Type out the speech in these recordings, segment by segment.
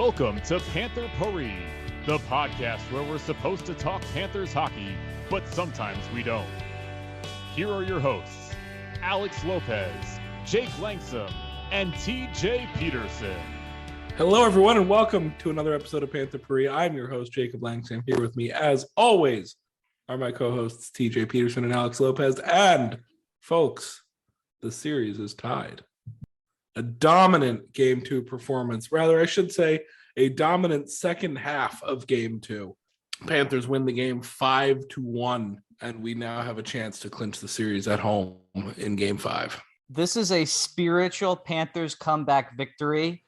Welcome to Panther Pourri, the podcast where we're supposed to talk Panthers hockey, but sometimes we don't. Here are your hosts, Alex Lopez, Jake Langsam, and TJ Peterson. Hello, everyone, and welcome to another episode of Panther Pourri. I'm your host, Jacob Langsam. Here with me, as always, are my co-hosts, TJ Peterson and Alex Lopez. And, folks, the series is tied. A dominant Game 2 performance. Rather, I should say, a dominant second half of Game 2. Panthers win the game 5-1, and we now have a chance to clinch the series at home in Game 5. This is a spiritual Panthers comeback victory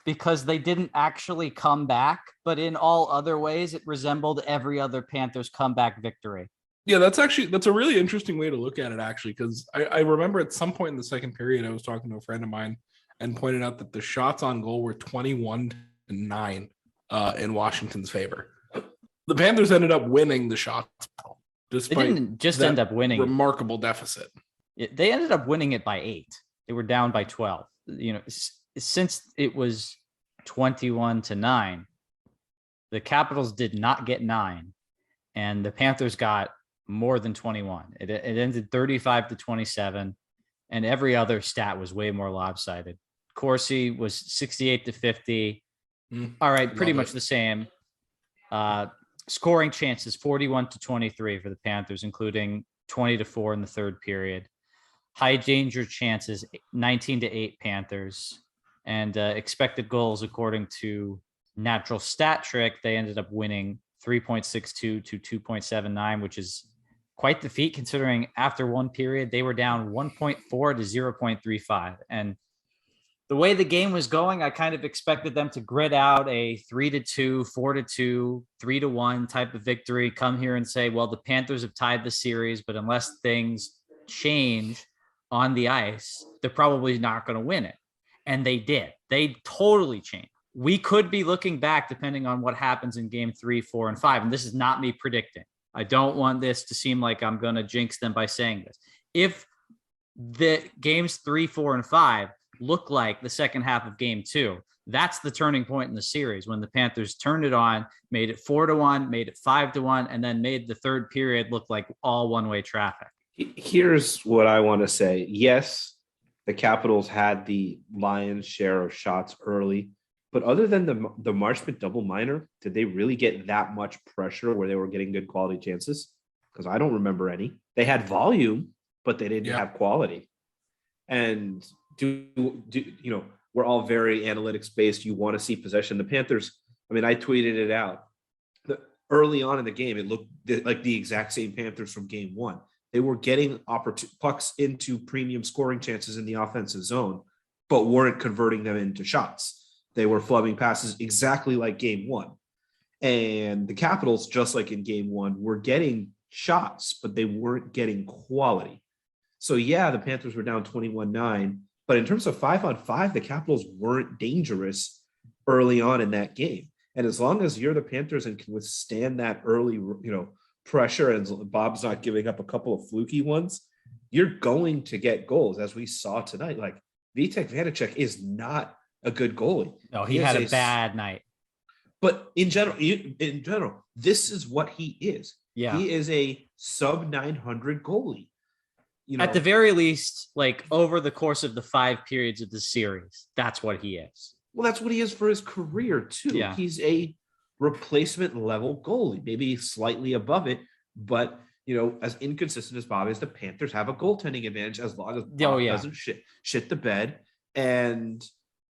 because they didn't actually come back, but in all other ways, it resembled every other Panthers comeback victory. Yeah, that's a really interesting way to look at it, actually, because I remember at some point in the second period, I was talking to a friend of mine and pointed out that the shots on goal were 21-9 in Washington's favor. The Panthers ended up winning the shots despite they didn't just end up winning remarkable deficit. They ended up winning it by 8. They were down by 12. Since it was 21-9, the Capitals did not get 9, and the Panthers got more than 21. It ended 35-27, and every other stat was way more lopsided. Corsi was 68-50. All right, pretty much the same. Scoring chances 41-23 for the Panthers, including 20-4 in the third period. High danger chances 19-8 Panthers, and expected goals according to Natural Stat Trick, they ended up winning 3.62 to 2.79, which is quite the feat considering after one period they were down 1.4 to 0.35. And the way the game was going, I kind of expected them to grit out a 3-2, 4-2, 3-1 type of victory, come here and say, well, the Panthers have tied the series, but unless things change on the ice, they're probably not going to win it. And they did. They totally changed. We could be looking back depending on what happens in game 3, 4, and 5. And this is not me predicting. I don't want this to seem like I'm going to jinx them by saying this. If the games 3, 4, and 5 look like the second half of game 2, that's the turning point in the series when the Panthers turned it on, made it 4-1, made it 5-1, and then made the third period look like all one-way traffic. Here's what I want to say. Yes, the Capitals had the lion's share of shots early, but other than the Marchment double minor, did they really get that much pressure where they were getting good quality chances? Because I don't remember any. They had volume, but they didn't have quality. And we're all very analytics based. You want to see possession. The Panthers, I tweeted it out. Early on in the game, it looked like the exact same Panthers from game 1. They were getting pucks into premium scoring chances in the offensive zone, but weren't converting them into shots. They were flubbing passes exactly like game 1. And the Capitals, just like in game 1, were getting shots, but they weren't getting quality. So, yeah, the Panthers were down 21-9. But in terms of 5-on-5, the Capitals weren't dangerous early on in that game. And as long as you're the Panthers and can withstand that early, pressure, and Bob's not giving up a couple of fluky ones, you're going to get goals, as we saw tonight. Like, Vitek Vanacek is not a good goalie. No, he had a bad night. But in general, this is what he is. Yeah. He is a sub 900 goalie. At the very least, like over the course of the 5 periods of the series, that's what he is. Well, that's what he is for his career too. Yeah. He's a replacement level goalie, maybe slightly above it, but as inconsistent as Bob is, the Panthers have a goaltending advantage as long as Bob doesn't shit the bed, and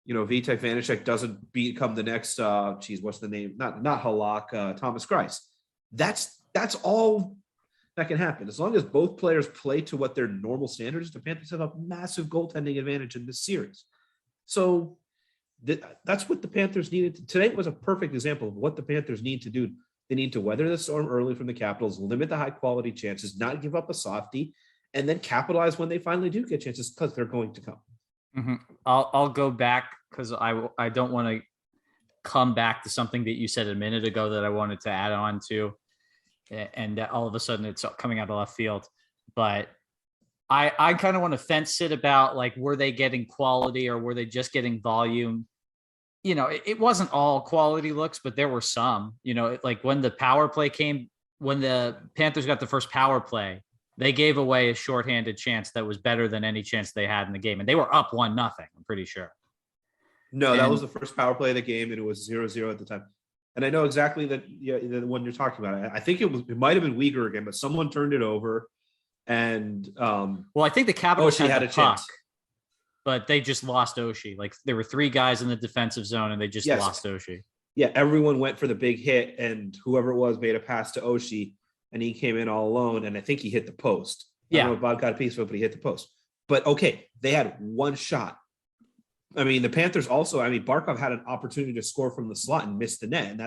Vitek Vanacek doesn't become the next what's the name? Not Halak, Thomas Greiss. That's all that can happen. As long as both players play to what their normal standards, the Panthers have a massive goaltending advantage in this series. So that's what the Panthers needed. Today was a perfect example of what the Panthers need to do. They need to weather the storm early from the Capitals, limit the high quality chances, not give up a softie, and then capitalize when they finally do get chances, because they're going to come. Mm-hmm. I'll go back because I don't want to come back to something that you said a minute ago that I wanted to add on to, and all of a sudden it's coming out of left field. But I kind of want to fence it about, like, were they getting quality or were they just getting volume? it wasn't all quality looks, but there were some. Like when the power play came, when the Panthers got the first power play, they gave away a shorthanded chance that was better than any chance they had in the game, and they were up 1-0. I'm pretty sure. No, that was the first power play of the game, and it was 0-0 at the time. And I know exactly the one you're talking about. I think it might have been Uyghur again, but someone turned it over. And I think the Capitals had a puck, but they just lost Oshie. Like there were 3 guys in the defensive zone, and they just lost Oshie. Yeah, everyone went for the big hit, and whoever it was made a pass to Oshie, and he came in all alone, and I think he hit the post. I don't know if Bob got a piece of it, but he hit the post. But okay, they had one shot. I mean, the Panthers also, Barkov had an opportunity to score from the slot and missed the net. And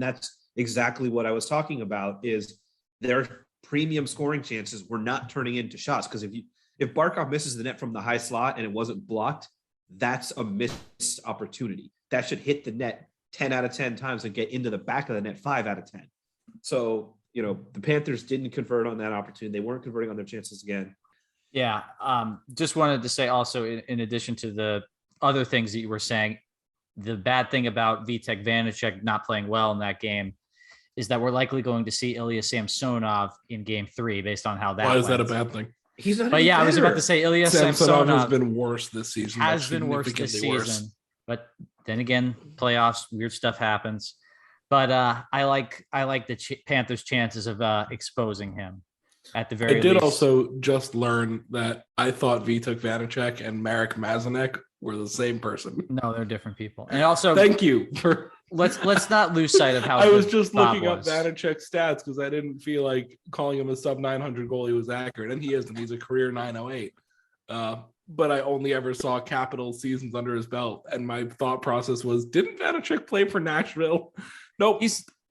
that's exactly what I was talking about, is their premium scoring chances were not turning into shots. Because if Barkov misses the net from the high slot and it wasn't blocked, that's a missed opportunity. That should hit the net 10 out of 10 times and get into the back of the net 5 out of 10. So, the Panthers didn't convert on that opportunity. They weren't converting on their chances again. Yeah. Just wanted to say also, in addition to the other things that you were saying, the bad thing about Vitek Vanacek not playing well in that game is that we're likely going to see Ilya Samsonov in game 3 based on how that went. Is that a bad thing? He's not. But yeah, I was about to say Ilya Samsonov has been worse this season. Has been worse this season. But then again, playoffs, weird stuff happens. But I like the Panthers' chances of exposing him at the very least. I did also just learn that I thought Vitek Vanacek and Marek Mazanek were the same person. No, they're different people. And also, thank you for. Let's not lose sight of how I was just looking up Vanacek's stats because I didn't feel like calling him a sub 900 goalie was accurate, and he isn't. He's a career 908. But I only ever saw Capital seasons under his belt, and my thought process was, didn't Vanacek play for Nashville? Nope.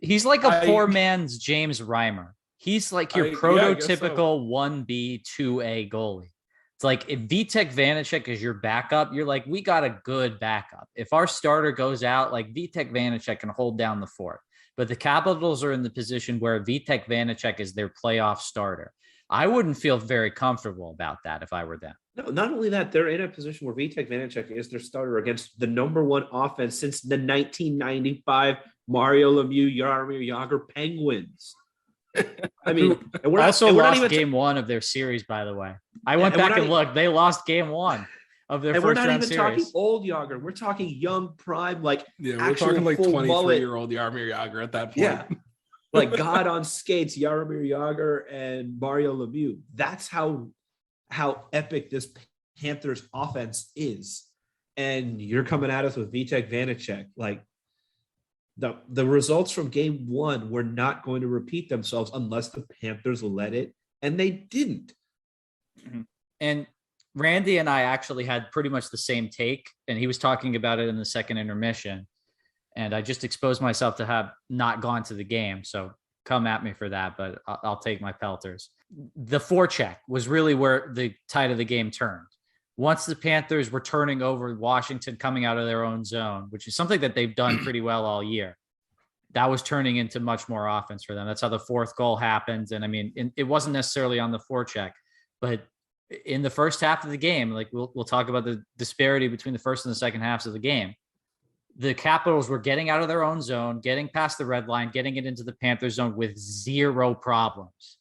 He's like a poor man's James Reimer. He's like your prototypical 1B, 2A goalie. It's like if Vitek Vanacek is your backup, you're like, we got a good backup. If our starter goes out, like Vitek Vanacek can hold down the fort. But the Capitals are in the position where Vitek Vanacek is their playoff starter. I wouldn't feel very comfortable about that if I were them. No, not only that, they're in a position where Vitek Vanacek is their starter against the number 1 offense since the 1995 Mario Lemieux, Jaromir Jagr Penguins. I mean, and we're also lost game 1 of their series, by the way. I went back and looked. They lost game 1 of their first round series. And we're not even talking old Jagr. We're talking young, prime, we're talking like 23-year-old Jaromir Jagr at that point. Yeah. Like God on skates, Jaromir Jagr and Mario Lemieux. That's how epic this Panthers offense is. And you're coming at us with Vitek Vanacek. Like the results from game 1 were not going to repeat themselves unless the Panthers let it, and they didn't. And Randy and I actually had pretty much the same take, and he was talking about it in the second intermission. And I just exposed myself to have not gone to the game. So come at me for that, but I'll take my pelters. The forecheck was really where the tide of the game turned. Once the Panthers were turning over Washington coming out of their own zone, which is something that they've done pretty well all year, that was turning into much more offense for them. That's how the 4th goal happened. And I mean, it wasn't necessarily on the forecheck, but in the first half of the game, like we'll talk about the disparity between the first and the second halves of the game. The Capitals were getting out of their own zone, getting past the red line, getting it into the Panthers zone with 0 problems.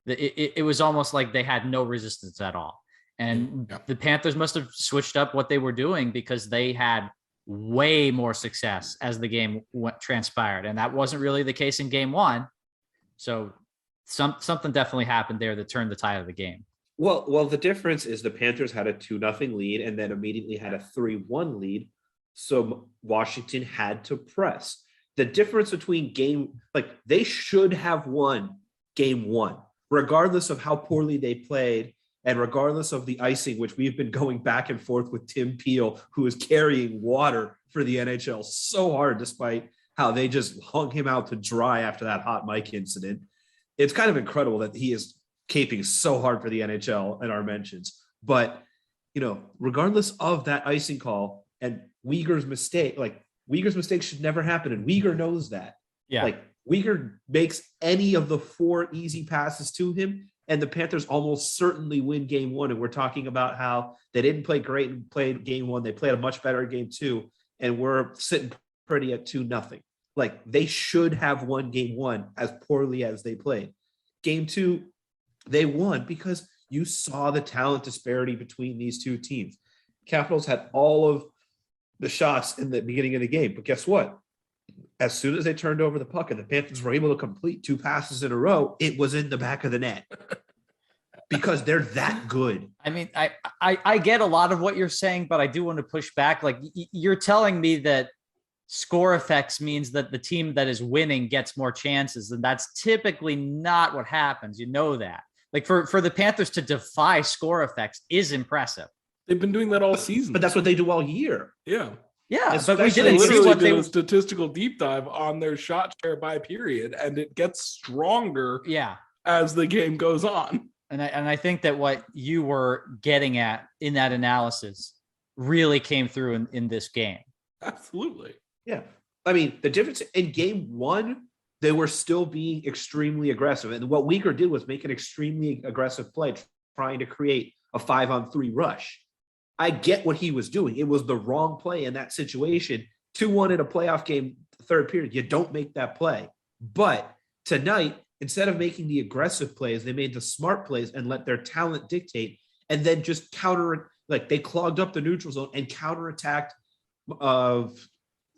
It was almost like they had no resistance at all. And the Panthers must have switched up what they were doing because they had way more success as the game transpired. And that wasn't really the case in game 1. So something definitely happened there that turned the tide of the game. Well, the difference is the Panthers had a 2-0 lead and then immediately had a 3-1 lead. So Washington had to press. The difference between they should have won game 1, regardless of how poorly they played and regardless of the icing, which we've been going back and forth with Tim Peel, who is carrying water for the NHL so hard, despite how they just hung him out to dry after that hot mic incident. It's kind of incredible that he is caping so hard for the NHL and our mentions. But, regardless of that icing call and Uyghur's mistake should never happen. And Uyghur knows that. Yeah. Uyghur makes any of the 4 easy passes to him, and the Panthers almost certainly win game 1. And we're talking about how they didn't play great and played game 1. They played a much better game 2. and we're sitting pretty at 2-0. Like they should have won game one as poorly as they played. Game two, they won because you saw the talent disparity between these two teams. Capitals had all of the shots in the beginning of the game, but guess what? As soon as they turned over the puck and the Panthers were able to complete 2 passes in a row, it was in the back of the net because they're that good. I mean, I get a lot of what you're saying, but I do want to push back. Like you're telling me that score effects means that the team that is winning gets more chances, and that's typically not what happens. You know that. Like for the Panthers to defy score effects is impressive. They've been doing that all season. But that's what they do all year. Yeah. Yeah, Especially but we didn't see Literally what did they a statistical deep dive on their shot share by period, and it gets stronger as the game goes on. And I think that what you were getting at in that analysis really came through in this game. Absolutely. Yeah. I mean, the difference in game one, they were still being extremely aggressive. And what Weaker did was make an extremely aggressive play, trying to create a 5-on-3 rush. I get what he was doing. It was the wrong play in that situation. 2-1 in a playoff game, third period. You don't make that play. But tonight, instead of making the aggressive plays, they made the smart plays and let their talent dictate, and then just they clogged up the neutral zone and counterattacked of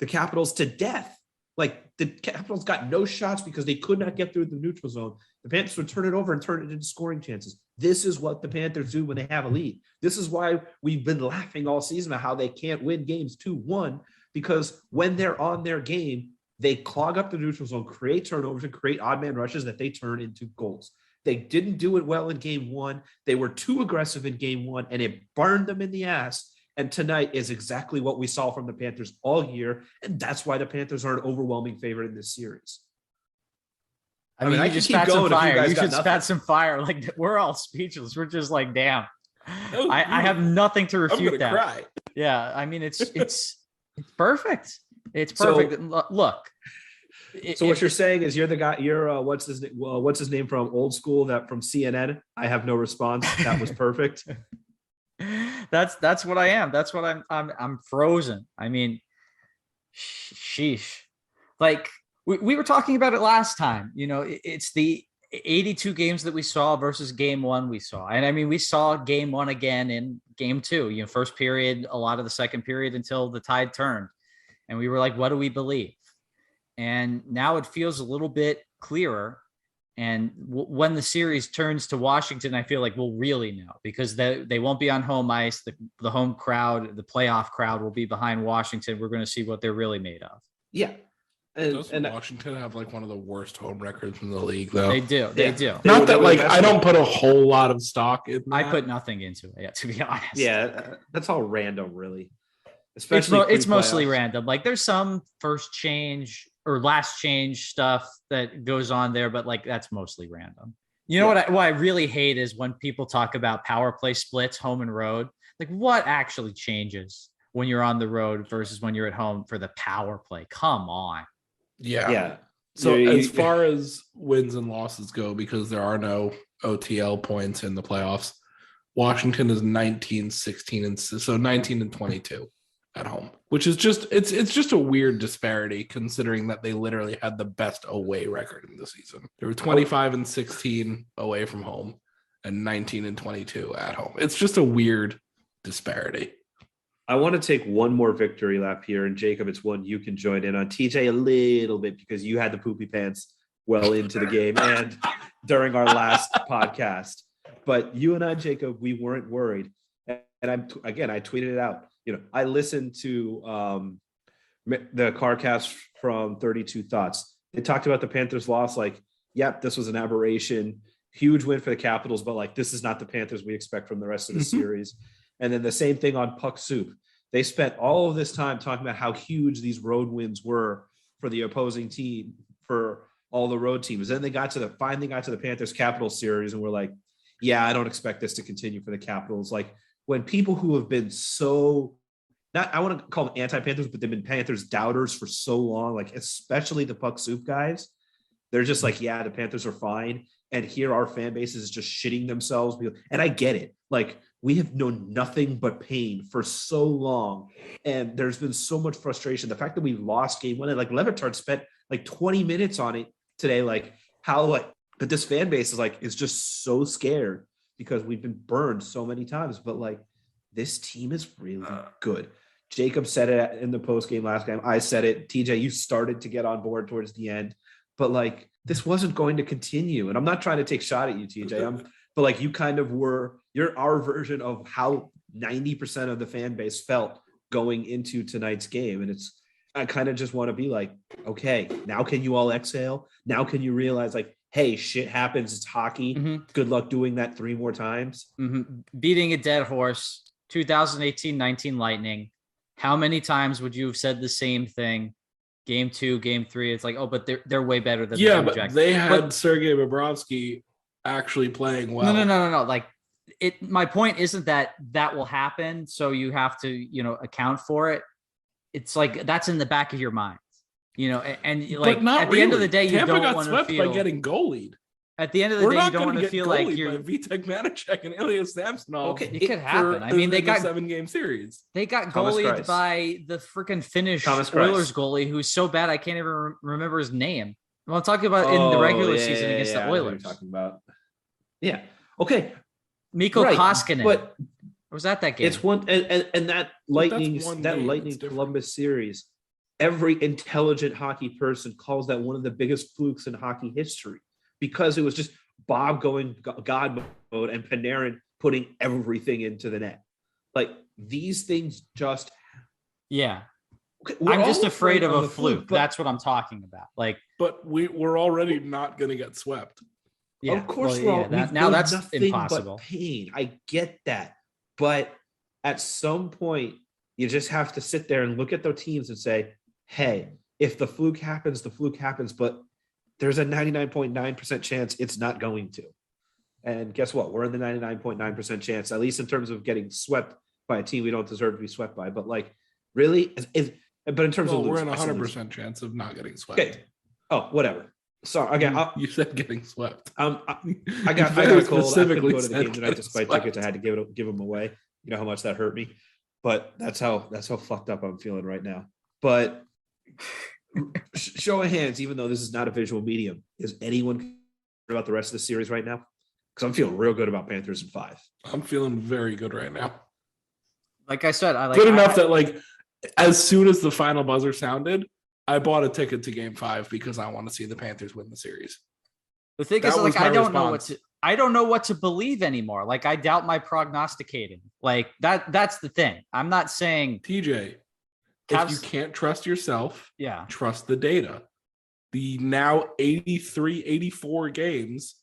the Capitals to death. Like the Capitals got no shots because they could not get through the neutral zone. The Panthers would turn it over and turn it into scoring chances. This is what the Panthers do when they have a lead. This is why we've been laughing all season about how they can't win games 2-1, because when they're on their game, they clog up the neutral zone, create turnovers, and create odd man rushes that they turn into goals. They didn't do it well in game one. They were too aggressive in game one, and it burned them in the ass. And tonight is exactly what we saw from the Panthers all year. And that's why the Panthers are an overwhelming favorite in this series. I mean, you just spat some fire. You should spat some fire. Like we're all speechless. We're just like, damn. I have nothing to refute that. Cry. Yeah, I mean, it's perfect. It's perfect. So, look. So what you're saying is you're the guy. You're what's his name from old school? That from CNN. I have no response. That was perfect. That's what I am. That's what I'm frozen. I mean, sheesh. Like we were talking about it last time. You know, it's the 82 games that we saw versus game one we saw. And I mean, we saw game one again in game two, you know, first period, a lot of the second period until the tide turned. And we were like, what do we believe? And now it feels a little bit clearer. And when the series turns to Washington, I feel like we'll really know, because they won't be on home ice. The home crowd, the playoff crowd will be behind Washington. We're going to see what they're really made of. Yeah. And Washington have like one of the worst home records in the league, though. They do. They do. Not that like I don't put a whole lot of stock in that. I put nothing into it, to be honest. Yeah, that's all random, really. Especially it's mostly random. Like there's some first change or last change stuff that goes on there, but like that's mostly random. You know what I really hate is when people talk about power play splits, home and road. Like what actually changes when you're on the road versus when you're at home for the power play? Come on. Yeah. So as far as wins and losses go, because there are no OTL points in the playoffs, Washington is 19, 16, and so 19 and 22 at home, which is just it's just a weird disparity considering that they literally had the best away record in the season. They were 25 and 16 away from home and 19 and 22 at home. It's just a weird disparity. I want to take one more victory lap here, and Jacob, it's one you can join in on. TJ a little bit because you had the poopy pants well into the game and during our last podcast. But you and I, Jacob, we weren't worried. And I tweeted it out. You know, I listened to the CarCast from 32 Thoughts. They talked about the Panthers loss. Like, yep, this was an aberration. Huge win for the Capitals, but like this is not the Panthers we expect from the rest of the series. And then the same thing on Puck Soup. They spent all of this time talking about how huge these road wins were for the opposing team, for all the road teams. Then they finally got to the Panthers Capitals series, and we're like, yeah, I don't expect this to continue for the Capitals. Like when people who have been I want to call them anti-Panthers, but they've been Panthers doubters for so long, like especially the Puck Soup guys, they're just like, yeah, the Panthers are fine. And here our fan base is just shitting themselves. And I get it. Like we have known nothing but pain for so long. And there's been so much frustration. The fact that we lost game one, and like Levitard spent like 20 minutes on it today, like how like, but this fan base is just so scared because we've been burned so many times. But like, this team is really good. Jacob said it in the post game last game. I said it. TJ, you started to get on board towards the end, but like, this wasn't going to continue. And I'm not trying to take a shot at you, TJ. But like, you kind of you're our version of how 90% of the fan base felt going into tonight's game. And I kind of just want to be like, okay, now can you all exhale? Now can you realize like, hey, shit happens. It's hockey. Mm-hmm. Good luck doing that 3 more times. Mm-hmm. Beating a dead horse. 2018-19 Lightning. How many times would you have said the same thing? Game 2, game 3. It's like, oh, but they're way better than but they had Sergei Bobrovsky actually playing well. No. Like my point isn't that will happen. So you have to, account for it. It's like, that's in the back of your mind, and like at the end of the day, you don't want to feel by getting goalied. At the end of the day, you don't want to feel like you're Vitek Vanacek and Ilya Samsonov. Okay, it could happen. I mean, they got 7-game series. They got goalied by the freaking Finnish Oilers goalie, who's so bad I can't even remember his name. Well, I'm talking about in the regular season against the Oilers. Talking about, okay, Mikko Koskinen. But was that game? It's one, and that Lightning Columbus series. Every intelligent hockey person calls that one of the biggest flukes in hockey history. Because it was just Bob going God mode and Panarin putting everything into the net. Like, these things just. Yeah. Okay, I'm just afraid of a fluke. That's what I'm talking about. Like, but we're already not going to get swept. Yeah, of course. Now that's impossible. Pain. I get that. But at some point, you just have to sit there and look at the teams and say, hey, if the fluke happens, the fluke happens. But there's a 99.9% chance it's not going to. And guess what? We're in the 99.9% chance, at least in terms of getting swept by a team we don't deserve to be swept by. But like, really? But in terms of we're in 100% chance of not getting swept. Okay. Oh, whatever. Sorry. Again, you said getting swept. I got a cold. I couldn't go to the game tonight despite tickets. I had to give them away. You know how much that hurt me. But that's how fucked up I'm feeling right now. But show of hands, even though this is not a visual medium, is anyone about the rest of the series right now? Because I'm feeling real good about Panthers in 5. I'm feeling very good right now. Like I said, good enough that like as soon as the final buzzer sounded, I bought a ticket to Game 5 because I want to see the Panthers win the series. The thing is, like, I don't know what to believe anymore. Like, I doubt my prognosticating. Like that's the thing. I'm not saying TJ. If you can't trust yourself, trust the data. The now 83, 84 games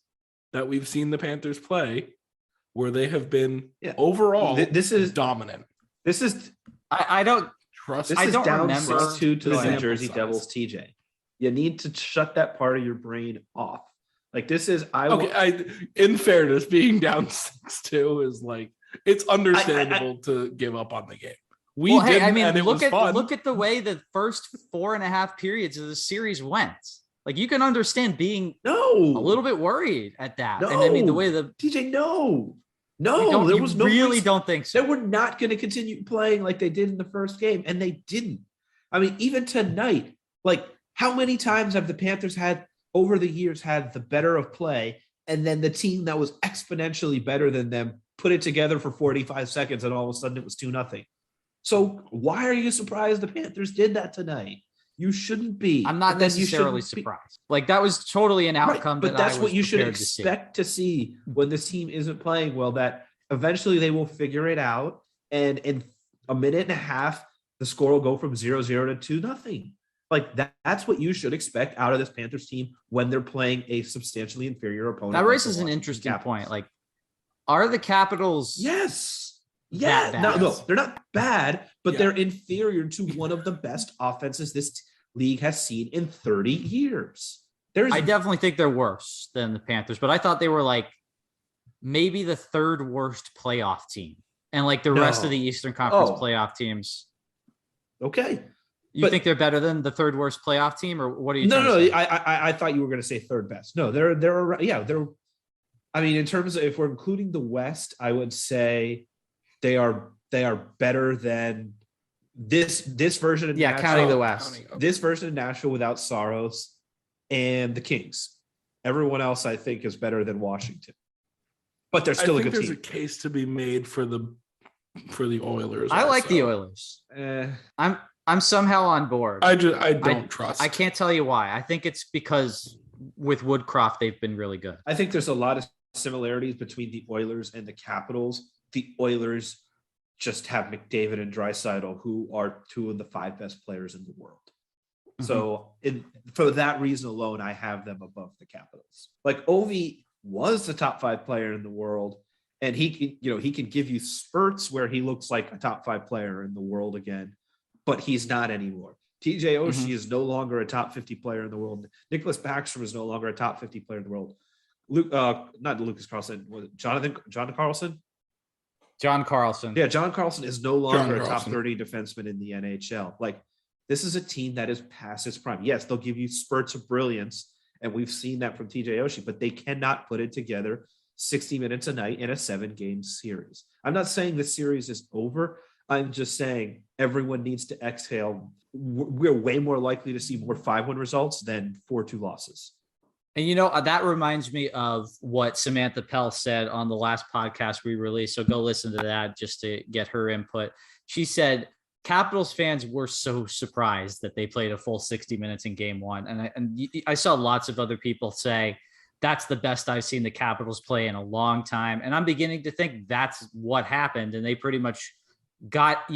that we've seen the Panthers play, where they have been overall this is dominant. This is I don't trust. This is down 6-2 to the New Jersey Devils. TJ, you need to shut that part of your brain off. Like, this is in fairness, being down 6-2 is like, it's understandable to give up on the game. Look at the way the first 4.5 periods of the series went. Like, you can understand being a little bit worried at that. And I mean, the way TJ, don't think so. They were not going to continue playing like they did in the first game, and they didn't. I mean, even tonight, like, how many times have the Panthers had over the years had the better of play, and then the team that was exponentially better than them put it together for 45 seconds, and all of a sudden it was 2-0. So why are you surprised the Panthers did that tonight? You shouldn't be. I'm not necessarily surprised. Like, that was totally an outcome. Right, but that's what you should expect to see when this team isn't playing well, that eventually they will figure it out. And in a minute and a half, the score will go from 0-0 to 2-0. Like, that's what you should expect out of this Panthers team when they're playing a substantially inferior opponent. That raises an interesting point. Like, are the Capitals? Yes. Yeah, no, they're not bad, but they're inferior to one of the best offenses this league has seen in 30 years. I definitely think they're worse than the Panthers, but I thought they were like maybe the third worst playoff team, and like the rest of the Eastern Conference playoff teams. Okay, you think they're better than the third worst playoff team, or what are you? No. I thought you were going to say third best. No, they're. I mean, in terms of if we're including the West, I would say They are better than this version of Yeah, Nashville. counting the West. This version of Nashville without Saros and the Kings. Everyone else, I think, is better than Washington. But they're still a good team. There's a case to be made for the Oilers. I like the Oilers. I'm somehow on board. I don't trust. I can't tell you why. I think it's because with Woodcroft, they've been really good. I think there's a lot of similarities between the Oilers and the Capitals. The Oilers just have McDavid and Draisaitl, who are two of the 5 best players in the world. Mm-hmm. So for that reason alone, I have them above the Capitals. Like Ovi was the top 5 player in the world, and he can give you spurts where he looks like a top 5 player in the world again, but he's not anymore. TJ Oshie is no longer a top 50 player in the world. Nicholas Backstrom is no longer a top 50 player in the world. Not Lucas Carlson. Was it John Carlson? John Carlson. Yeah, John Carlson is no longer a top 30 defenseman in the NHL. Like, this is a team that is past its prime. Yes, they'll give you spurts of brilliance, and we've seen that from TJ Oshie, but they cannot put it together 60 minutes a night in a 7-game series. I'm not saying the series is over. I'm just saying everyone needs to exhale. We're way more likely to see more 5-1 results than 4-2 losses. And, that reminds me of what Samantha Pell said on the last podcast we released. So go listen to that just to get her input. She said, Capitals fans were so surprised that they played a full 60 minutes in game 1. And I saw lots of other people say, that's the best I've seen the Capitals play in a long time. And I'm beginning to think that's what happened. And they pretty much got,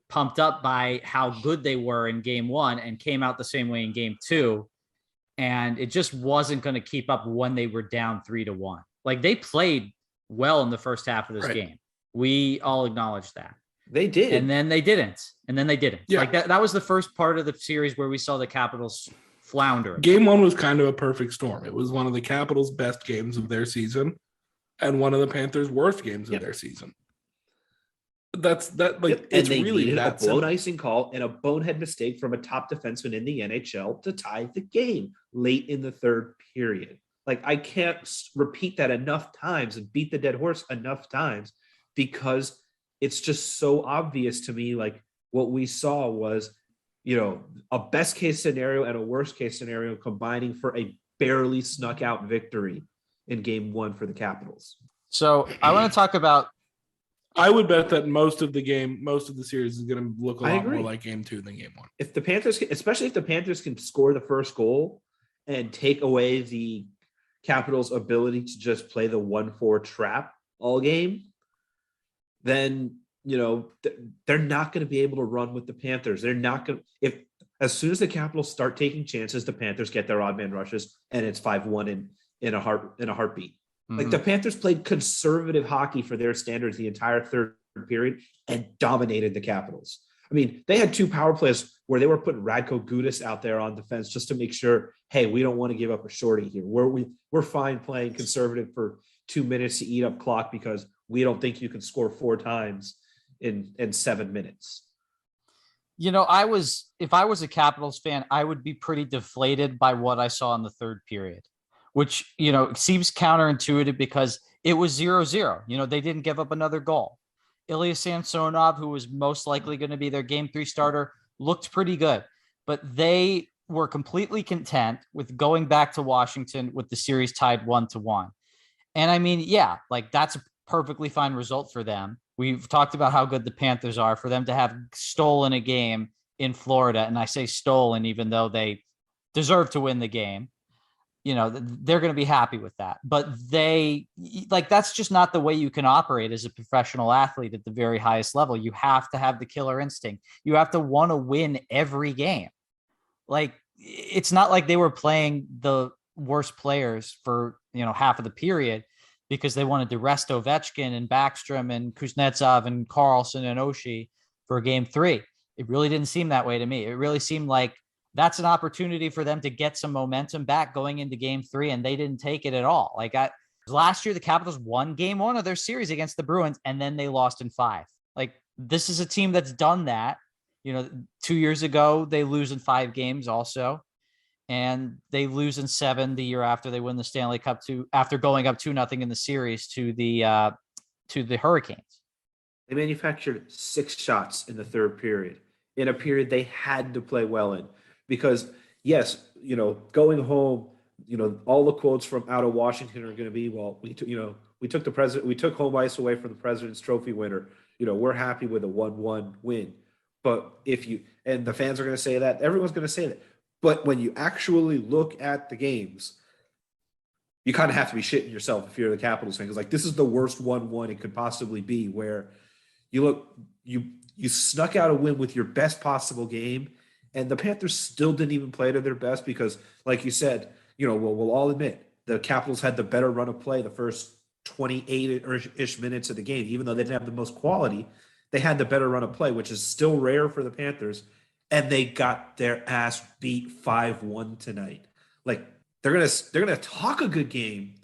pumped up by how good they were in game 1 and came out the same way in game 2. And it just wasn't going to keep up when they were down 3-1. Like, they played well in the first half of this game. We all acknowledge that. They did. And then they didn't. Yeah. Like that was the first part of the series where we saw the Capitals flounder. Game 1 was kind of a perfect storm. It was one of the Capitals' best games of their season and one of the Panthers' worst games of their season. It's really that a blown icing call and a bonehead mistake from a top defenseman in the NHL to tie the game late in the third period. Like, I can't repeat that enough times and beat the dead horse enough times, because it's just so obvious to me. Like, what we saw was, a best case scenario and a worst case scenario combining for a barely snuck out victory in game 1 for the Capitals. So I want to talk about, I would bet that most of the series is going to look a lot more like game 2 than game 1. If the Panthers, especially if the Panthers can score the first goal and take away the Capitals' ability to just play the 1-4 trap all game, then, they're not going to be able to run with the Panthers. They're not going to, as soon as the Capitals start taking chances, the Panthers get their odd man rushes and it's 5-1 in a heartbeat. Like, the Panthers played conservative hockey for their standards the entire third period and dominated the Capitals. I mean, they had 2 power plays where they were putting Radko Gudas out there on defense just to make sure, hey, we don't want to give up a shorty here. We're fine playing conservative for 2 minutes to eat up clock because we don't think you can score 4 times in 7 minutes. if I was a Capitals fan, I would be pretty deflated by what I saw in the third period, which, seems counterintuitive because it was 0-0. They didn't give up another goal. Ilya Samsonov, who was most likely going to be their game 3 starter, looked pretty good, but they were completely content with going back to Washington with the series tied 1-1. And I mean, that's a perfectly fine result for them. We've talked about how good the Panthers are. For them to have stolen a game in Florida, and I say stolen even though they deserve to win the game, they're going to be happy with that. But that's just not the way you can operate as a professional athlete at the very highest level. You have to have the killer instinct. You have to want to win every game. Like, it's not like they were playing the worst players for, half of the period because they wanted to rest Ovechkin and Backstrom and Kuznetsov and Carlson and Oshie for game 3. It really didn't seem that way to me. It really seemed like that's an opportunity for them to get some momentum back going into game 3, and they didn't take it at all. Last year, the Capitals won game 1 of their series against the Bruins, and then they lost in 5. This is a team that's done that. 2 years ago, they lose in 5 games also, and they lose in 7 the year after they win the Stanley Cup after going up 2-0 in the series to the Hurricanes. They manufactured 6 shots in the third period, in a period they had to play well in. Because, yes, going home, all the quotes from out of Washington are going to be, well, we took the president, we took home ice away from the President's Trophy winner. We're happy with a 1-1 win. But and the fans are going to say that, everyone's going to say that. But when you actually look at the games, you kind of have to be shitting yourself if you're the Capitals fan. Because, like, this is the worst 1-1 it could possibly be, where you snuck out a win with your best possible game, and the Panthers still didn't even play to their best because, like you said, we'll all admit the Capitals had the better run of play the first 28-ish minutes of the game. Even though they didn't have the most quality, they had the better run of play, which is still rare for the Panthers, and they got their ass beat 5-1 tonight. Like, they're gonna talk a good game,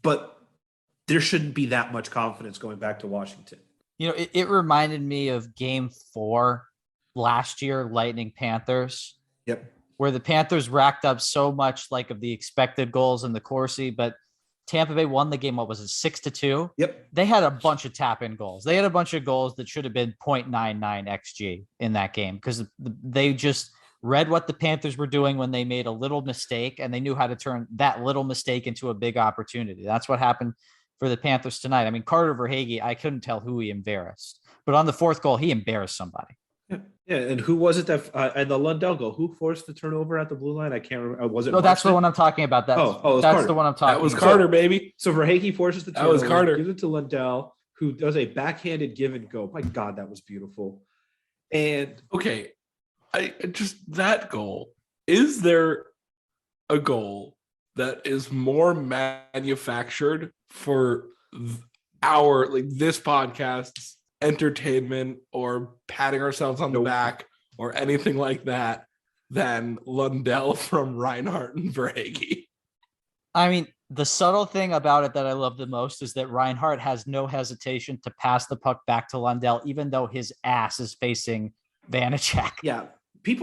but there shouldn't be that much confidence going back to Washington. It reminded me of Game 4 last year, Lightning Panthers. Yep. Where the Panthers racked up so much of the expected goals in the Corsi, but Tampa Bay won the game. What was it, 6-2? Yep. They had a bunch of tap-in goals. They had a bunch of goals that should have been 0.99 XG in that game because they just read what the Panthers were doing when they made a little mistake, and they knew how to turn that little mistake into a big opportunity. That's what happened for the Panthers tonight. I mean, Carter Verhaeghe, I couldn't tell who he embarrassed, but on the fourth goal, he embarrassed somebody. Yeah, and who was it that and the Lundell goal? Who forced the turnover at the blue line? I can't remember. Was it? No, that's the one I'm talking about. That's Carter. The one I'm talking. That was about. Carter, baby. So Verhaeghe forces the turnover. That was Carter. Gives it to Lundell, who does a backhanded give and go. My God, that was beautiful. And okay, I just that goal. Is there a goal that is more manufactured for this podcast's entertainment or patting ourselves on the back or anything like that than Lundell from Reinhart and Verhaeghe? I mean, the subtle thing about it that I love the most is that Reinhart has no hesitation to pass the puck back to Lundell, even though his ass is facing Vanacek. Yeah, he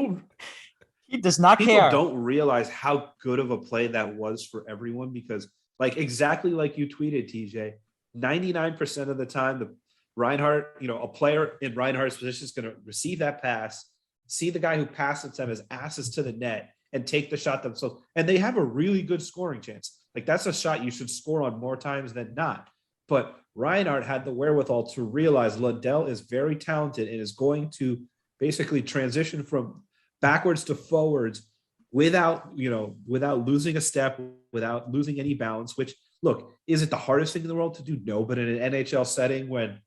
does not care. People don't realize how good of a play that was for everyone because, exactly like you tweeted, TJ, 99% of the time, the Reinhart, a player in Reinhart's position is going to receive that pass, see the guy who passed it to him, his ass is to the net, and take the shot themselves. And they have a really good scoring chance. That's a shot you should score on more times than not. But Reinhart had the wherewithal to realize Lundell is very talented and is going to basically transition from backwards to forwards without losing a step, without losing any balance, which, look, is it the hardest thing in the world to do? No, but in an NHL setting when,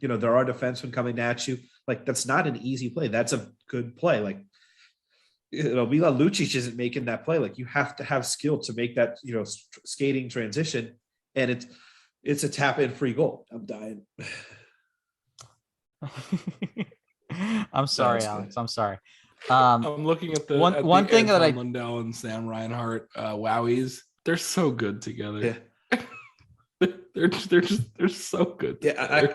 there are defensemen coming at you, that's not an easy play. That's a good play. Milan Lucic isn't making that play. You have to have skill to make that, skating transition. And it's a tap in free goal. I'm dying. I'm sorry, Alex. I'm sorry. I'm looking at the one thing that Lundell and Sam Reinhart wowies. They're so good together. Yeah. they're so good. Yeah,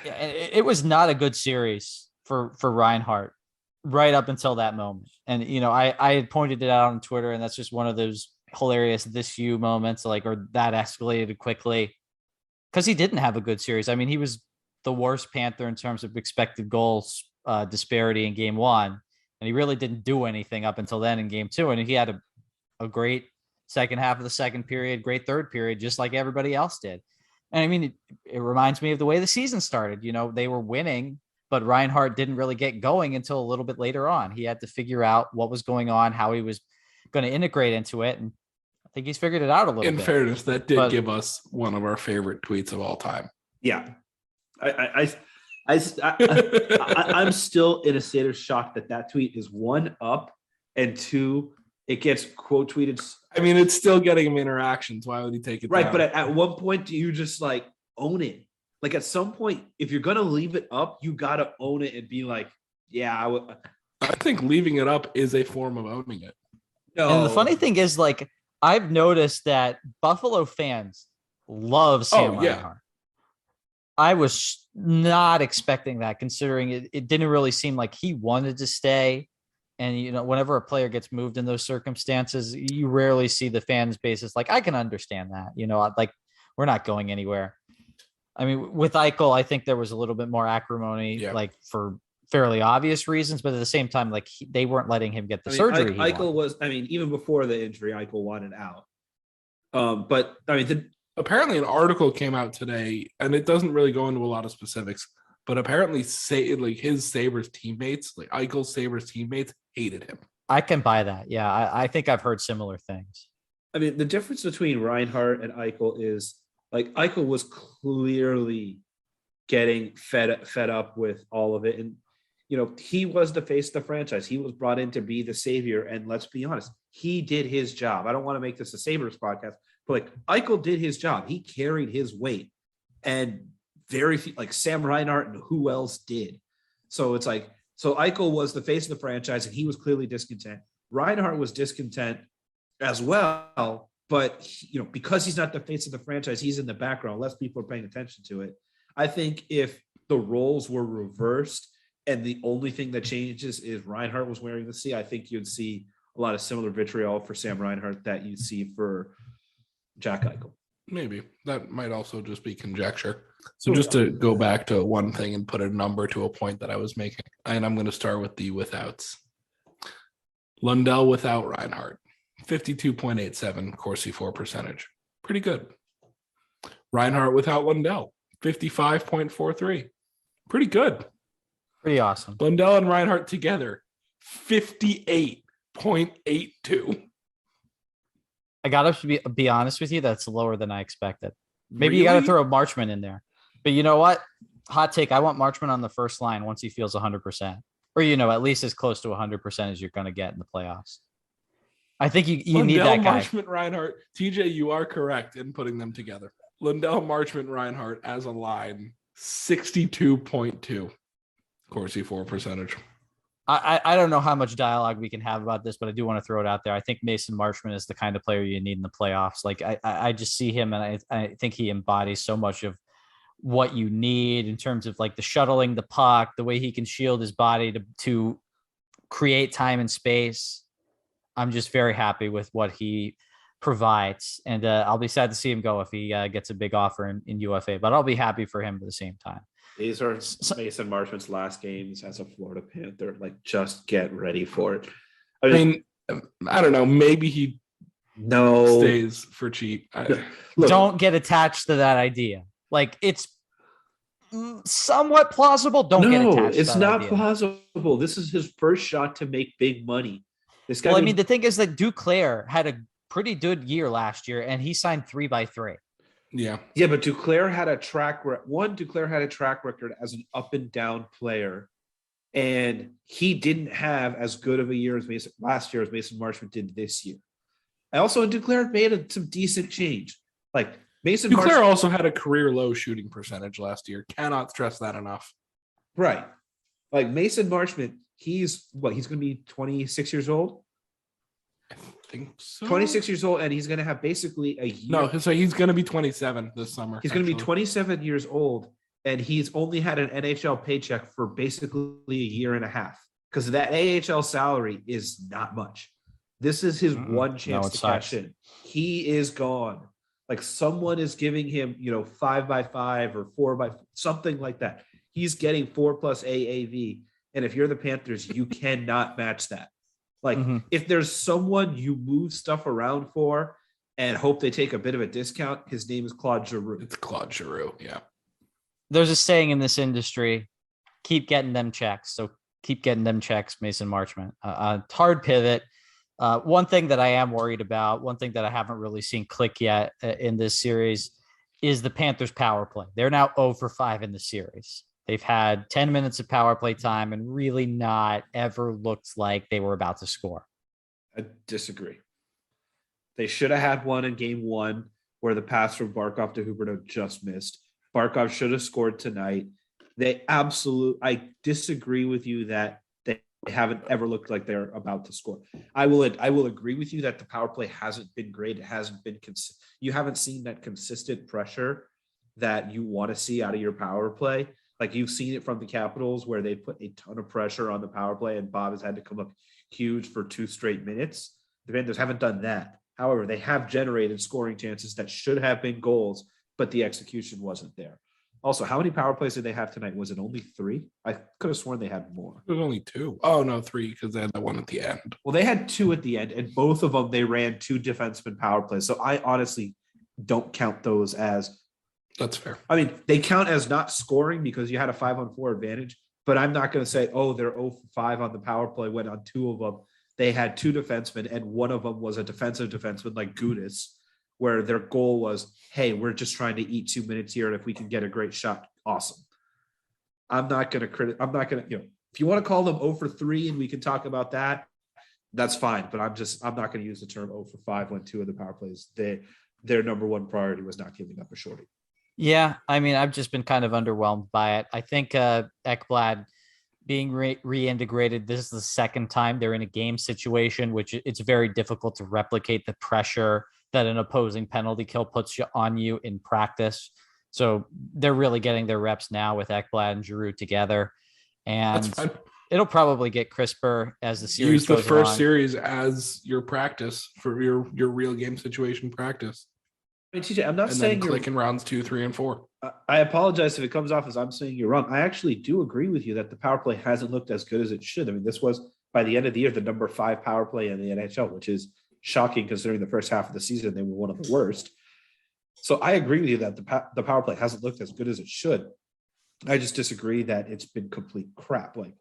it was not a good series for Reinhart right up until that moment. And I had pointed it out on Twitter, and that's just one of those hilarious this you moments, or that escalated quickly because he didn't have a good series. I mean, he was the worst Panther in terms of expected goals disparity in Game 1, and he really didn't do anything up until then in Game 2. And he had a great second half of the second period, great third period, just like everybody else did. And I mean, it reminds me of the way the season started. They were winning, but Reinhart didn't really get going until a little bit later on. He had to figure out what was going on, how he was going to integrate into it. And I think he's figured it out a little bit. In fairness, that did give us one of our favorite tweets of all time. Yeah. I'm still in a state of shock that tweet is 1 up and 2, it gets quote tweeted. I mean, it's still getting him interactions. Why would he take it right? down? But at one point, do you just own it? At some point, if you're gonna leave it up, you gotta own it and be like, yeah. I think leaving it up is a form of owning it. No. And the funny thing is, I've noticed that Buffalo fans love Sam Reinhart. I was not expecting that, considering it didn't really seem like he wanted to stay. And, whenever a player gets moved in those circumstances, you rarely see the fans base. It's I can understand that, we're not going anywhere. I mean, with Eichel, I think there was a little bit more acrimony, like for fairly obvious reasons, but at the same time, like they weren't letting him get the surgery. Eichel was, even before the injury, Eichel wanted out. But apparently an article came out today, and it doesn't really go into a lot of specifics, but apparently his Sabres teammates, like Eichel's Sabres teammates, hated him. I can buy that. Yeah, I think I've heard similar things. I mean, the difference between Reinhart and Eichel is like Eichel was clearly getting fed up with all of it. And, he was the face of the franchise. He was brought in to be the savior. And let's be honest, he did his job. I don't want to make this a Sabres podcast, but like Eichel did his job. He carried his weight, and very few, like Sam Reinhart and who else did. So it's like, so Eichel was the face of the franchise, and he was clearly discontent. Reinhart was discontent as well, but because he's not the face of the franchise, he's in the background. Less people are paying attention to it. I think if the roles were reversed and the only thing that changes is Reinhart was wearing the C, I think you'd see a lot of similar vitriol for Sam Reinhart that you see for Jack Eichel. Maybe that might also just be conjecture. So just to go back to one thing and put a number to a point that I was making, and I'm going to start with the withouts. Lundell without Reinhart, 52.87 Corsi for percentage. Pretty good. Reinhart without Lundell, 55.43. Pretty good. Pretty awesome. Lundell and Reinhart together, 58.82. I got to be honest with you, that's lower than I expected. Maybe Really? You got to throw a Marchman in there. But you know what? Hot take. I want Marchman on the first line once he feels 100%. Or, at least as close to 100% as you're going to get in the playoffs. I think you need that guy. Marchman, Reinhart. TJ, you are correct in putting them together. Lundell, Marchman, Reinhart as a line, 62.2 Corsi for percentage. I don't know how much dialogue we can have about this, but I do want to throw it out there. I think Mason Marchman is the kind of player you need in the playoffs. Like I just see him, and I think he embodies so much of what you need in terms of like the shuttling the puck, the way he can shield his body to create time and space. I'm just very happy with what he provides, and I'll be sad to see him go if he gets a big offer in UFA, but I'll be happy for him at the same time. These are Mason Marchman's last games as a Florida Panther. Like, just get ready for it. I mean, I don't know. Maybe he stays for cheap. Don't get attached to that idea. Like, it's somewhat plausible. Don't get attached. It's not plausible. This is his first shot to make big money. This guy. Well, I mean, the thing is that Duclair had a pretty good year last year, and he signed 3x3. Yeah, but Duclair had a track record as an up and down player, and he didn't have as good of a year as last year as Mason Marchman did this year. Duclair made some decent change. Like Mason Duclair Marchman also had a career low shooting percentage last year. Cannot stress that enough. Right. Like Mason Marchman, he's going to be 26 years old. I think so. 26 years old, and he's going to have basically a year. No, so he's going to be 27 this summer. He's going to be 27 years old, and he's only had an NHL paycheck for basically a year and a half because that AHL salary is not much. This is his one chance to cash in. He is gone. Like someone is giving him, 5x5 or 4x something like that. He's getting 4+ AAV, and if you're the Panthers, you cannot match that. Like if there's someone you move stuff around for and hope they take a bit of a discount, his name is Claude Giroux. It's Claude Giroux, yeah. There's a saying in this industry, keep getting them checks. So keep getting them checks, Mason Marchman. Hard pivot. One thing that I am worried about, one thing that I haven't really seen click yet in this series is the Panthers power play. They're now 0 for 5 in the series. They've had 10 minutes of power play time and really not ever looked like they were about to score. I disagree. They should have had one in game 1 where the pass from Barkov to Huberdeau just missed. Barkov should have scored tonight. I disagree with you that they haven't ever looked like they're about to score. I will agree with you that the power play hasn't been great. It hasn't been you haven't seen that consistent pressure that you want to see out of your power play. Like you've seen it from the Capitals where they put a ton of pressure on the power play and Bob has had to come up huge for 2 straight minutes. The Panthers haven't done that. However, they have generated scoring chances that should have been goals, but the execution wasn't there. Also, how many power plays did they have tonight? Was it only 3? I could have sworn they had more. It was only 2. Oh, no, 3 because they had the one at the end. Well, they had 2 at the end, and both of them they ran 2 defenseman power plays. So I honestly don't count those as. That's fair. I mean, they count as not scoring because you had a 5-on-4 advantage. But I'm not going to say, oh, they're 0 for 5 on the power play when on 2 of them they had 2 defensemen, and one of them was a defensive defenseman like Gudis, where their goal was, hey, we're just trying to eat 2 minutes here, and if we can get a great shot, awesome. I'm not going to, if you want to call them 0 for 3 and we can talk about that, that's fine. But I'm not going to use the term 0 for 5 when 2 of the power plays, their number one priority was not giving up a shorty. Yeah, I mean, I've just been kind of underwhelmed by it. I think Ekblad being reintegrated, this is the second time they're in a game situation, which it's very difficult to replicate the pressure that an opposing penalty kill puts on you in practice. So they're really getting their reps now with Ekblad and Giroux together. And it'll probably get crisper as the series goes along. Use the first along. series as your practice for your real game situation practice. I mean, TJ, I'm not and saying then click in rounds 2, 3, and 4. I apologize if it comes off as I'm saying you're wrong. I actually do agree with you that the power play hasn't looked as good as it should. I mean, this was by the end of the year the number 5 power play in the NHL, which is shocking considering the first half of the season they were one of the worst. So I agree with you that the power play hasn't looked as good as it should. I just disagree that it's been complete crap. Like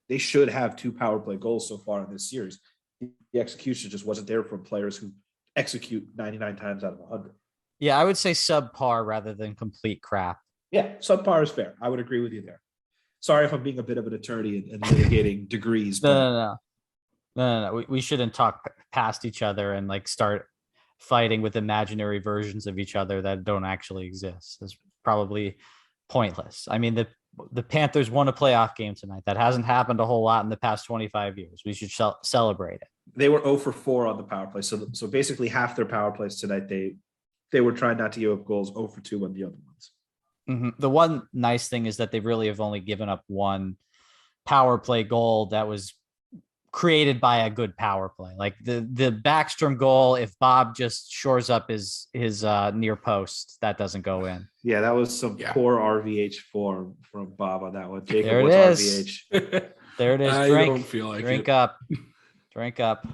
they should have 2 power play goals so far in this series. The execution just wasn't there from players who execute 99 times out of 100. Yeah, I would say subpar rather than complete crap. Yeah, subpar is fair. I would agree with you there. Sorry if I'm being a bit of an attorney and litigating degrees. No. We shouldn't talk past each other and like start fighting with imaginary versions of each other that don't actually exist. It's probably pointless. I mean, the Panthers won a playoff game tonight. That hasn't happened a whole lot in the past 25 years. We should celebrate it. They were 0 for 4 on the power play. So basically half their power plays tonight, they were trying not to give up goals, 0 for 2 on the other ones. Mm-hmm. The one nice thing is that they really have only given up 1 power play goal that was created by a good power play. Like the Backstrom goal, if Bob just shores up his near post, that doesn't go in. Yeah, that was some poor RVH form from Bob on that one. Jacob there it was is. RVH. There it is. I don't feel like drink it. up. Drink up.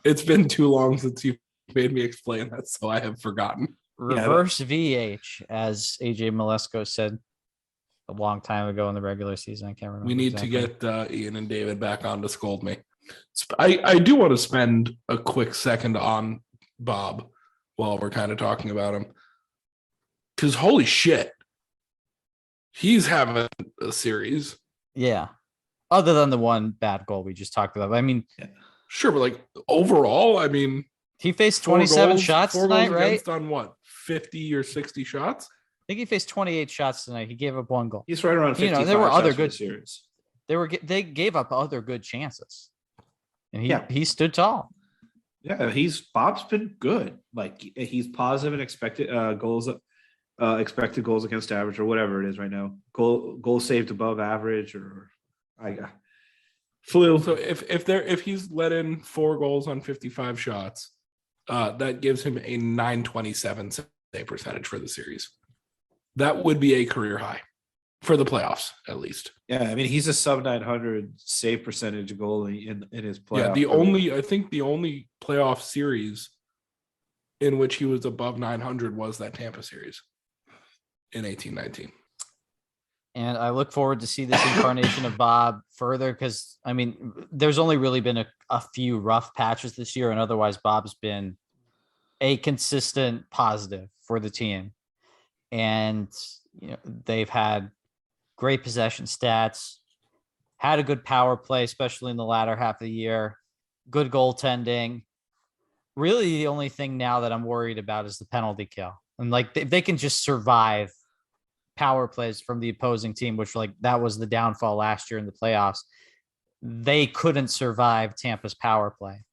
It's been too long since you made me explain that, so I have forgotten. Reverse VH, as AJ Malesko said a long time ago in the regular season. I can't remember. We need to get Ian and David back on to scold me. I do want to spend a quick second on Bob while we're kind of talking about him. Because holy shit, he's having a series. Yeah. Other than the one bad goal we just talked about. I mean, sure, but like overall, I mean, he faced 27 shots tonight, right? On what, 50 or 60 shots? I think he faced 28 shots tonight. He gave up 1 goal. He's right around 55 there were other good series. They gave up other good chances, and he stood tall. Yeah, Bob's been good. Like he's positive and expected goals against average or whatever it is right now. Goal saved above average or flew. So if he's let in 4 goals on 55 shots, that gives him a 927 save percentage for the series. That would be a career high for the playoffs, at least. Yeah, I mean he's a sub 900 save percentage goalie in his playoff. Yeah, I think the only playoff series in which he was above 900 was that Tampa series in 18-19. And I look forward to see this incarnation of Bob further because, I mean, there's only really been a few rough patches this year, and otherwise Bob's been a consistent positive for the team. And, they've had great possession stats, had a good power play, especially in the latter half of the year, good goaltending. Really, the only thing now that I'm worried about is the penalty kill. And like, if they can just survive power plays from the opposing team, which that was the downfall last year in the playoffs, they couldn't survive Tampa's power play.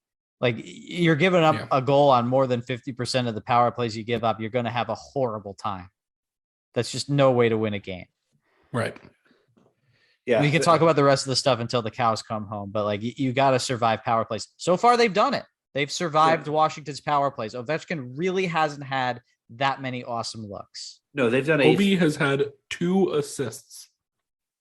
Like you're giving up a goal on more than 50% of the power plays you give up, you're going to have a horrible time. That's just no way to win a game. Right. Yeah. We can talk about the rest of the stuff until the cows come home, but you got to survive power plays. So far, they've done it. They've survived Washington's power plays. Ovechkin really hasn't had that many awesome looks. No, they've done Obi has had 2 assists.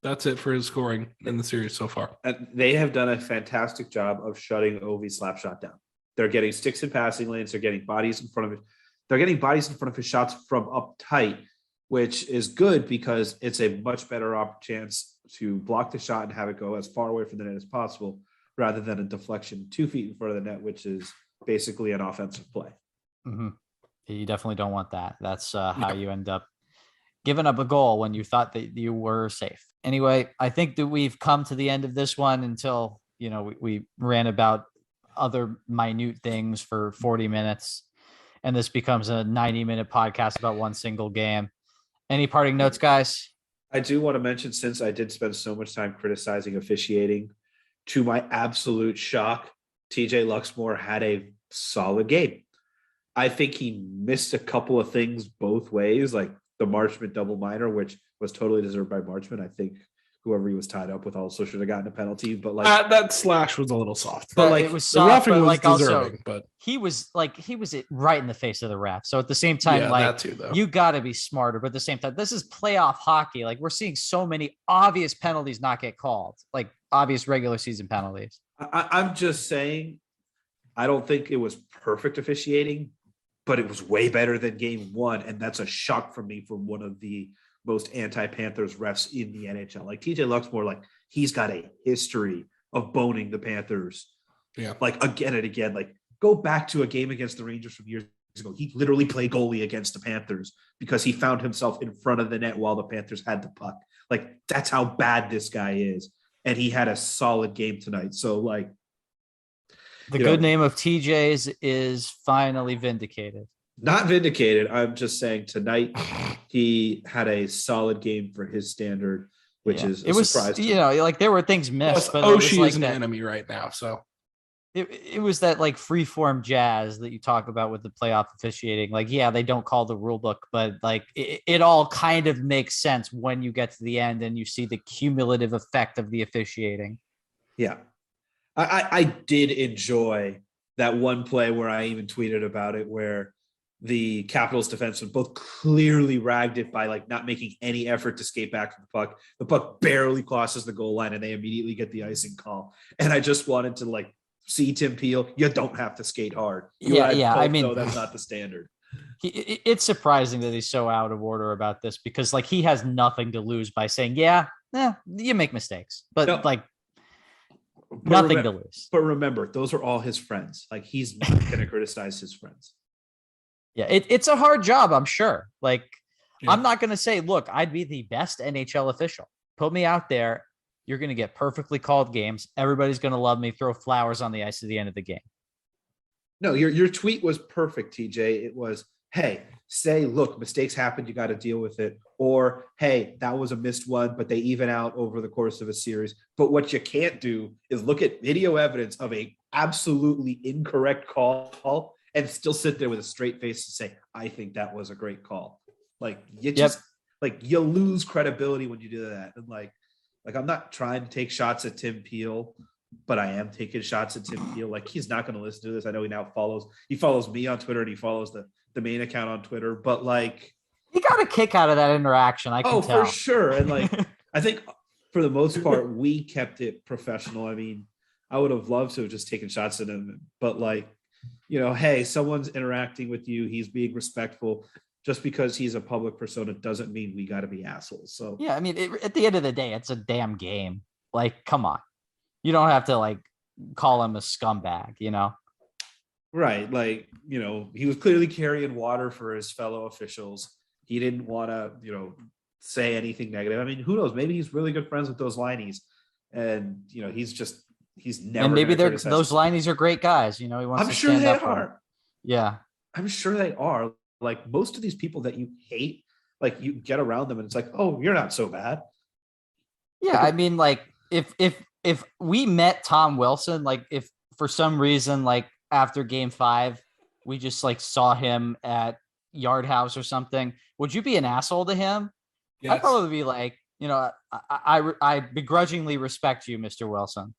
That's it for his scoring in the series so far. They have done a fantastic job of shutting Ovi's slap shot down. They're getting sticks in passing lanes. They're getting bodies in front of it. They're getting bodies in front of his shots from up tight, which is good because it's a much better chance to block the shot and have it go as far away from the net as possible, rather than a deflection 2 feet in front of the net, which is basically an offensive play. Mm-hmm. You definitely don't want that. That's how you end up giving up a goal when you thought that you were safe. Anyway, I think that we've come to the end of this one until, we ran about other minute things for 40 minutes and this becomes a 90-minute podcast about one single game. Any parting notes, guys? I do want to mention, since I did spend so much time criticizing officiating, to my absolute shock, TJ Luxmore had a solid game. I think he missed a couple of things both ways, like the Marchment double minor, which was totally deserved by Marchment. I think whoever he was tied up with also should have gotten a penalty, but like that slash was a little soft. But like it was soft, the roughing but was deserving, deserving, but he was right in the face of the ref. So at the same time, that too, though. You got to be smarter. But at the same time, this is playoff hockey. Like, we're seeing so many obvious penalties not get called, like obvious regular season penalties. I'm just saying, I don't think it was perfect officiating, but it was way better than game 1. And that's a shock for me from one of the most anti-Panthers refs in the NHL. Like TJ Luxmore, like he's got a history of boning the Panthers. Yeah. Like again and again, like go back to a game against the Rangers from years ago. He literally played goalie against the Panthers because he found himself in front of the net while the Panthers had the puck. Like that's how bad this guy is. And he had a solid game tonight. So like, the good name of TJ's is finally vindicated. Not vindicated. I'm just saying tonight he had a solid game for his standard, which is a surprise. Like there were things missed, but Oshie is an enemy right now. So it was that like freeform jazz that you talk about with the playoff officiating. Like, yeah, they don't call the rule book, but like it all kind of makes sense when you get to the end and you see the cumulative effect of the officiating. Yeah. I did enjoy that one play where I even tweeted about it, where the Capitals defensemen both clearly ragged it by like not making any effort to skate back from the puck. The puck barely crosses the goal line and they immediately get the icing call. And I just wanted to like see Tim Peel. You don't have to skate hard. I mean, that's not the standard. It's surprising that he's so out of order about this because like he has nothing to lose by saying, you make mistakes, but nothing to lose. But remember, those are all his friends. Like he's not going to criticize his friends. Yeah, it's a hard job, I'm sure. Like, I'm not going to say, look, I'd be the best NHL official. Put me out there. You're going to get perfectly called games. Everybody's going to love me. Throw flowers on the ice at the end of the game. No, your tweet was perfect, TJ. It was, hey, say, look, mistakes happen. You got to deal with it. Or, hey, that was a missed one, but they even out over the course of a series. But what you can't do is look at video evidence of a absolutely incorrect call and still sit there with a straight face and say, I think that was a great call. Like you just like you lose credibility when you do that. And like I'm not trying to take shots at Tim Peel, but I am taking shots at Tim Peel. Like he's not going to listen to this. I know he follows me on Twitter and he follows the main account on Twitter, but like he got a kick out of that interaction. I can tell. For sure. And like, I think for the most part, we kept it professional. I mean, I would have loved to have just taken shots at him, but like, hey, someone's interacting with you. He's being respectful. Just because he's a public persona doesn't mean we got to be assholes. So yeah, I mean, at the end of the day, it's a damn game. Like, come on, you don't have to like call him a scumbag, Right? Like, he was clearly carrying water for his fellow officials. He didn't want to, say anything negative. I mean, who knows? Maybe he's really good friends with those lineys, and he's never. And maybe those lineys are great guys. He wants. I'm to sure stand they up are. Yeah, I'm sure they are. Like most of these people that you hate, like you get around them and it's like, oh, you're not so bad. Yeah, I mean, like if we met Tom Wilson, like if for some reason, like after Game 5, we just like saw him at Yard House or something, would you be an asshole to him? Yes. I'd probably be like, I begrudgingly respect you, Mr. Wilson.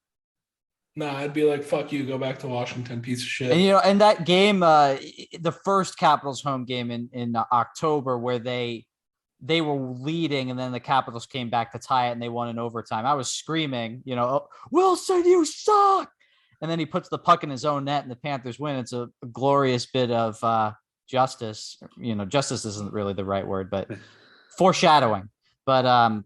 Nah, I'd be like, fuck you, go back to Washington, piece of shit. And and that game, the first Capitals home game in October where they were leading and then the Capitals came back to tie it and they won in overtime. I was screaming, oh, Wilson, you suck. And then he puts the puck in his own net and the Panthers win. It's a glorious bit of justice. Justice isn't really the right word, but foreshadowing. But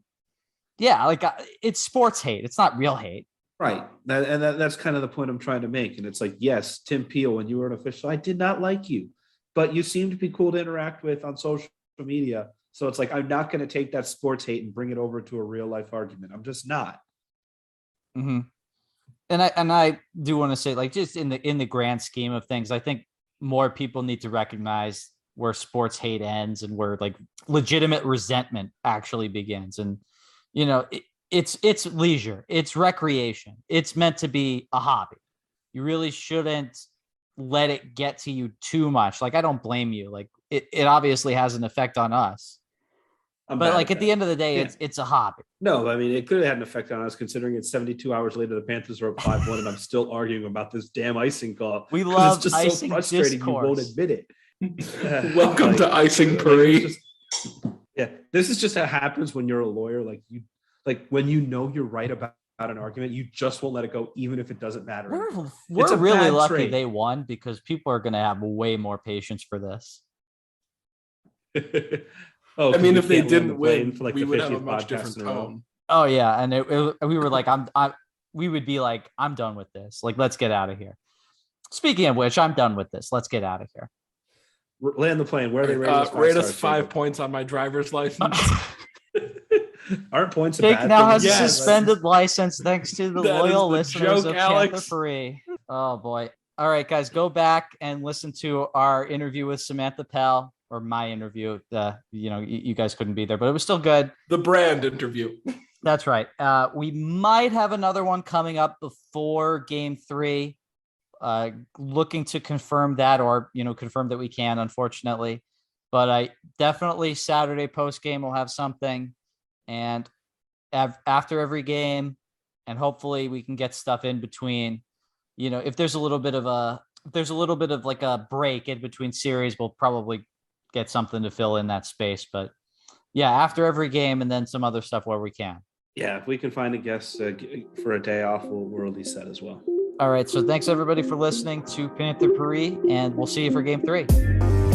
it's sports hate. It's not real hate. Right. That's kind of the point I'm trying to make. And it's like, yes, Tim Peel, when you were an official, I did not like you, but you seem to be cool to interact with on social media. So it's like, I'm not going to take that sports hate and bring it over to a real life argument. I'm just not. Mm-hmm. And I do want to say, like, just in the grand scheme of things, I think more people need to recognize where sports hate ends and where like legitimate resentment actually begins. And, it's leisure, it's recreation. It's meant to be a hobby. You really shouldn't let it get to you too much. Like, I don't blame you. Like it obviously has an effect on us. But like at the end of the day, it's a hobby. No, I mean, it could have had an effect on us considering it's 72 hours later, the Panthers are up 5-1 and I'm still arguing about this damn icing call. We love it's just icing so frustrating. discourse. You won't admit it. Welcome to Icing Pourri. This is just how it happens when you're a lawyer. When you're right about an argument, you just won't let it go, even if it doesn't matter. We're really lucky they won because people are going to have way more patience for this. I mean, if they didn't win, we would have a much different tone. Oh yeah, and we were like, we would be like, I'm done with this. Like, let's get out of here. Speaking of which, I'm done with this. Let's get out of here. Land the plane. Where are they rate us 5 points on my driver's license. Aren't points? Jake now has a suspended license thanks to the loyal listeners of Panther Pourri. Oh boy! All right, guys, go back and listen to our interview with Samantha Pell. Or my interview, you guys couldn't be there, but it was still good. The brand interview. That's right. We might have another one coming up before Game 3. Looking to confirm that, or confirm that we can, unfortunately. But I definitely Saturday post game will have something, and after every game, and hopefully we can get stuff in between. If there's a little bit of like a break in between series, we'll probably get something to fill in that space. But yeah, after every game and then some other stuff where we can. Yeah, if we can find a guest for a day off, we'll release that as well. All right, so thanks everybody for listening to Panther Pourri, and we'll see you for Game 3.